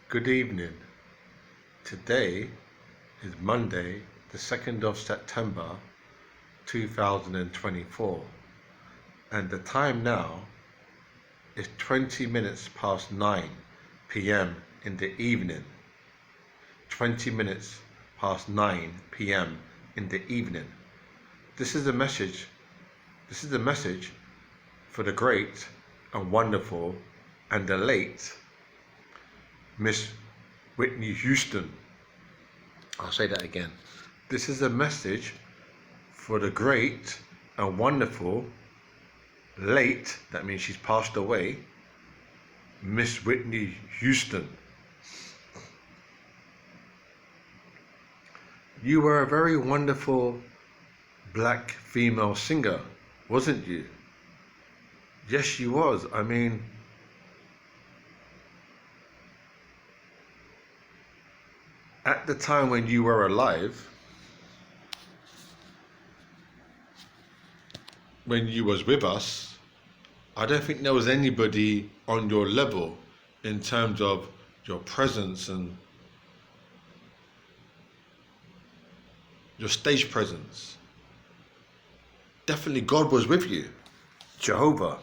Good evening. Today is Monday, the 2nd of September 2024, and the time now is 20 minutes past 9 p.m. in the evening. 20 minutes past 9 p.m. in the evening. This is a message for the great and wonderful and the late Ms Whitney Houston. I'll say that again. This is a message for the great and wonderful late, that means she's passed away, Ms Whitney Houston. You were a very wonderful black female singer, wasn't you? Yes, she was. I mean, at the time when you were alive, when you was with us, I don't think there was anybody on your level in terms of your presence and your stage presence. Definitely God was with you, Jehovah.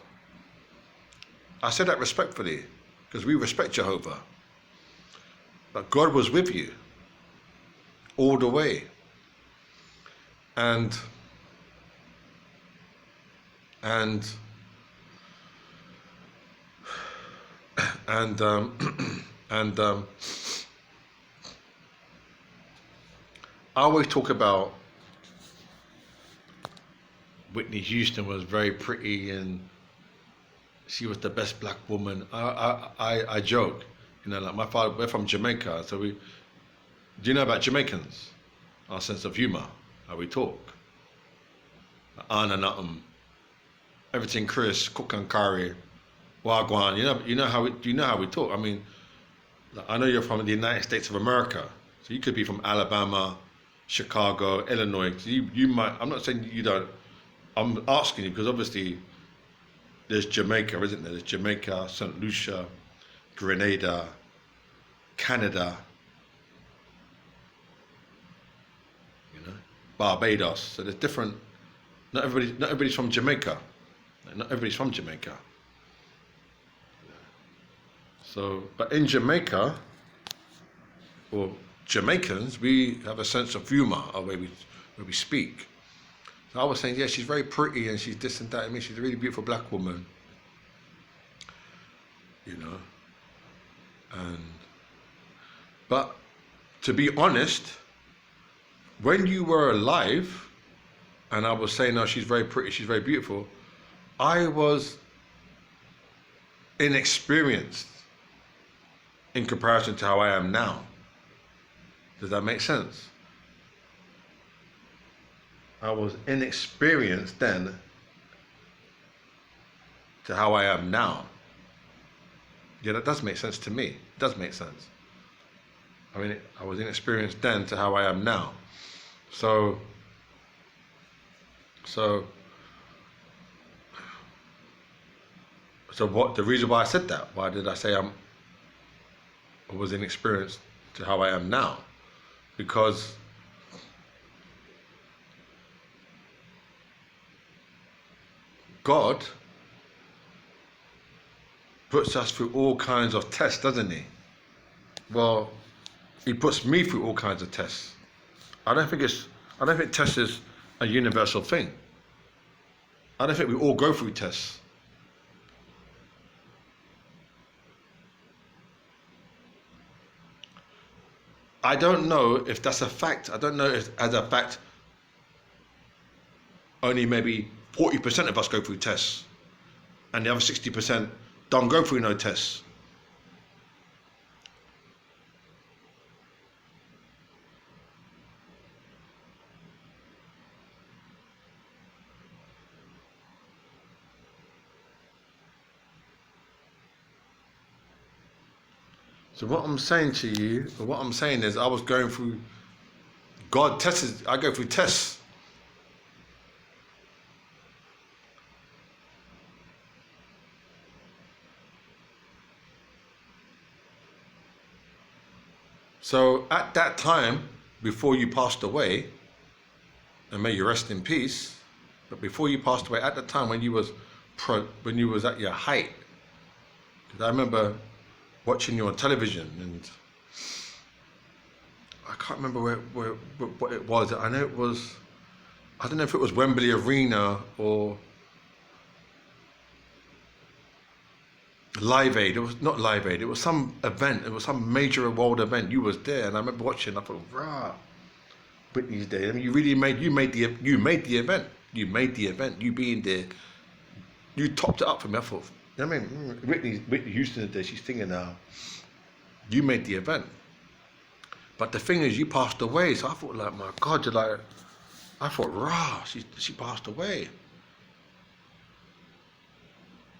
I say that respectfully because we respect Jehovah. But God was with you all the way. And I always talk about Whitney Houston was very pretty and she was the best black woman. I joke, like my father, we're from Jamaica, so do you know about Jamaicans? Our sense of humor, how we talk. Everything Chris, cook and curry, wagwan. You know how we talk. I mean, I know you're from the United States of America, so you could be from Alabama, Chicago, Illinois. So you might. I'm not saying you don't. I'm asking you because obviously there's Jamaica, isn't there? There's Jamaica, St. Lucia, Grenada, Canada, Barbados. So there's different. Not everybody's from Jamaica. Not everybody's from Jamaica. So, but in Jamaica, or Jamaicans, we have a sense of humor of where we speak. So I was saying, yeah, she's very pretty and she's this and that. I mean, she's a really beautiful black woman. But to be honest, when you were alive, and I was saying, no, she's very pretty, she's very beautiful, I was inexperienced in comparison to how I am now. Does that make sense? I was inexperienced then to how I am now. Yeah, that does make sense to me. It does make sense. I mean, I was inexperienced then to how I am now. So what, the reason why I said that, why did I say I was inexperienced to how I am now? Because God puts us through all kinds of tests, doesn't he? Well, he puts me through all kinds of tests. I don't think tests is a universal thing. I don't think we all go through tests. I don't know if that's a fact. I don't know if, as a fact, only maybe 40% of us go through tests, and the other 60% don't go through no tests. So what I'm saying to you, or what I'm saying is, I was going through, God tests, I go through tests. So at that time, before you passed away, and may you rest in peace, but before you passed away, at the time when you was at your height, because I remember watching you on television, and I can't remember what it was. I know it was, I don't know if it was Wembley Arena or Live Aid. It was not Live Aid. It was some event. It was some major world event. You was there, and I remember watching. I thought, rah, Whitney's there. I mean, you made the event. You made the event. You being there, you topped it up for me. I thought, you know what I mean? Whitney Houston is there. She's singing now. You made the event. But the thing is, you passed away. So I thought, like, my God, you're like, I thought, rah, she passed away.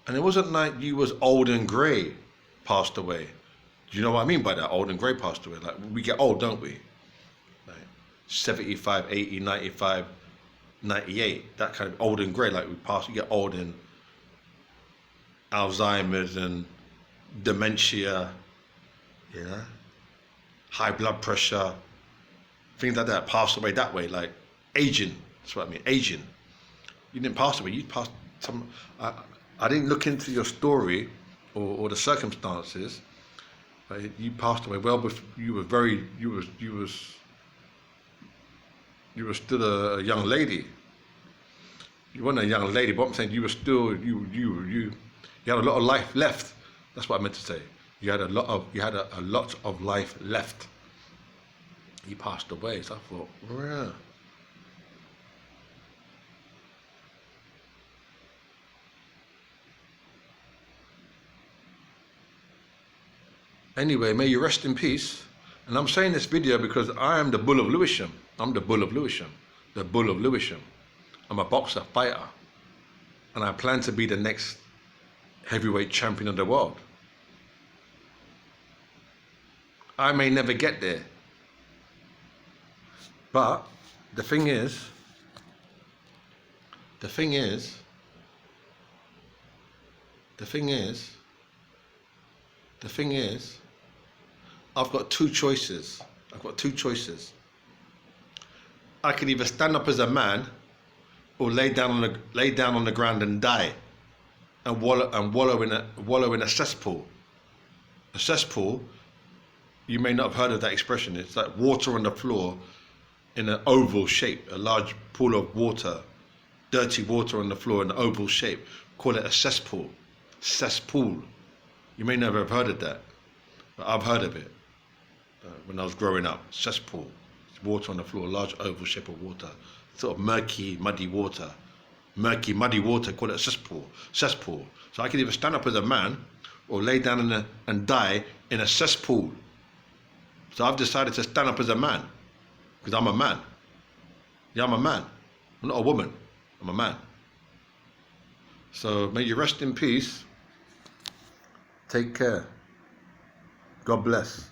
And it wasn't like you was old and grey, passed away. Do you know what I mean by that? Old and grey passed away. Like, we get old, don't we? Like 75, 80, 95, 98. That kind of old and grey. Like, you get old in Alzheimer's and dementia, you know? High blood pressure, things like that, pass away that way, like aging. That's what I mean, aging. You didn't pass away, you passed some. I didn't look into your story or the circumstances, but you passed away well before you were still a young lady. You weren't a young lady, but I'm saying you were still you had a lot of life left. That's what I meant to say. You had a lot of life left. You passed away, so I thought, yeah. Anyway, may you rest in peace. And I'm saying this video because I am the Bull of Lewisham. I'm the Bull of Lewisham. The Bull of Lewisham. I'm a boxer, fighter. And I plan to be the next heavyweight champion of the world. I may never get there. But the thing is, I've got two choices. I can either stand up as a man or lay down on the ground and die and wallow in a cesspool. A cesspool, you may not have heard of that expression. It's like water on the floor in an oval shape, a large pool of water, dirty water on the floor in an oval shape. Call it a cesspool. Cesspool. You may never have heard of that, but I've heard of it when I was growing up. Cesspool. It's water on the floor, large oval shape of water. Sort of murky, muddy water. Murky, muddy water, call it a cesspool. Cesspool. So I can either stand up as a man or lay down and die in a cesspool. So I've decided to stand up as a man, because I'm a man. Yeah, I'm a man. I'm not a woman. I'm a man. So may you rest in peace. Take care. God bless.